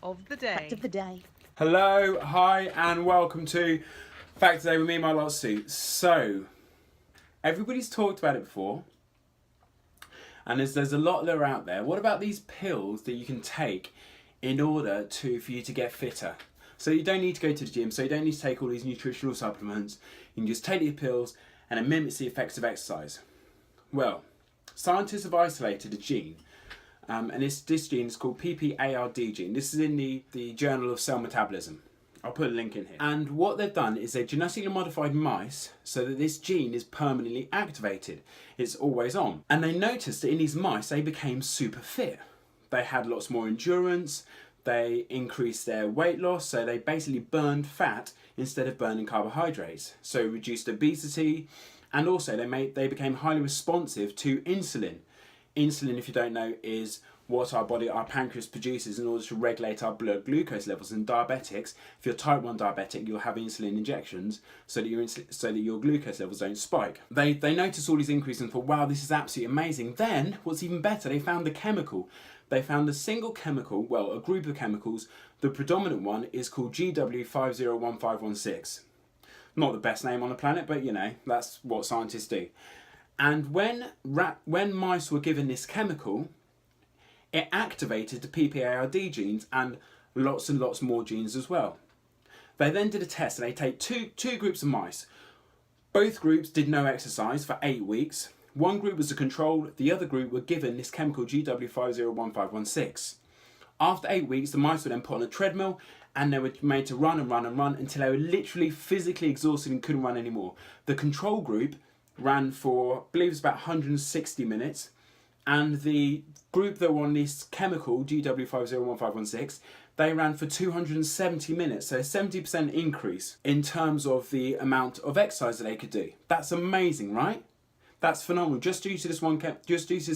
of the day. Fact of the day. Hello, hi, and welcome to Fact of the Day with me and my Lotsu. So, everybody's talked about it before, and there's a lot that are out there. What about these pills that you can take in order for you to get fitter? So you don't need to go to the gym, so you don't need to take all these nutritional supplements. You can just take these pills and it mimics the effects of exercise. Well, scientists have isolated a gene, and this gene is called PPARD gene. This is in the Journal of Cell Metabolism. I'll put a link in here. And what they've done is they've genetically modified mice so that this gene is permanently activated. It's always on. And they noticed that in these mice, they became super fit. They had lots more endurance, they increased their weight loss, so they basically burned fat instead of burning carbohydrates. So reduced obesity, and also they became highly responsive to insulin. Insulin, if you don't know, is what our pancreas produces in order to regulate our blood glucose levels. And diabetics, if you're type 1 diabetic, you'll have insulin injections so that your glucose levels don't spike. They noticed all these increases and thought, wow, this is absolutely amazing. Then, what's even better, they found the chemical. They found a single chemical, well, a group of chemicals. The predominant one is called GW501516. Not the best name on the planet, but you know, that's what scientists do. And when mice were given this chemical, it activated the PPARD genes and lots more genes as well. They then did a test, and they take two groups of mice. Both groups did no exercise for 8 weeks. One group was the control, the other group were given this chemical GW501516. After 8 weeks, the mice were then put on a treadmill and they were made to run and run and run until they were literally physically exhausted and couldn't run anymore. The control group ran for, I believe it was about 160 minutes, and the group that were on this chemical, GW501516, they ran for 270 minutes, so a 70% increase in terms of the amount of exercise that they could do. That's amazing, right? That's phenomenal, just due to this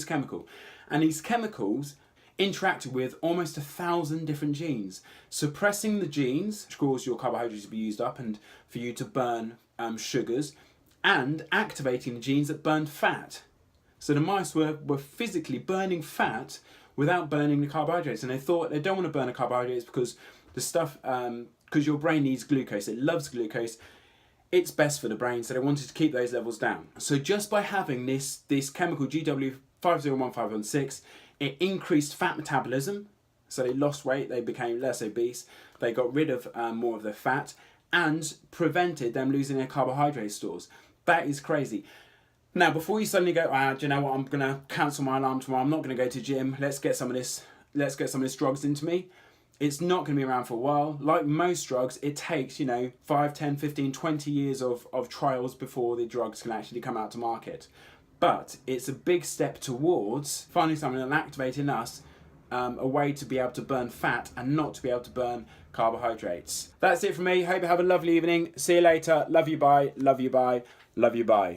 chemical. And these chemicals interacted with almost 1,000 different genes, suppressing the genes, which cause your carbohydrates to be used up and for you to burn sugars, and activating the genes that burned fat. So the mice were physically burning fat without burning the carbohydrates, and they thought they don't want to burn the carbohydrates because because your brain needs glucose, it loves glucose. It's best for the brain, so they wanted to keep those levels down. So just by having this chemical GW501516, it increased fat metabolism, so they lost weight, they became less obese, they got rid of more of their fat, and prevented them losing their carbohydrate stores. That is crazy. Now, before you suddenly go, do you know what, I'm going to cancel my alarm tomorrow, I'm not going to go to the gym, let's get some of this drugs into me. It's not going to be around for a while. Like most drugs, it takes, 5, 10, 15, 20 years of trials before the drugs can actually come out to market. But it's a big step towards finding something that'll activate in us a way to be able to burn fat and not to be able to burn carbohydrates. That's it from me. Hope you have a lovely evening. See you later. Love you, bye. Love you, bye. Love you, bye.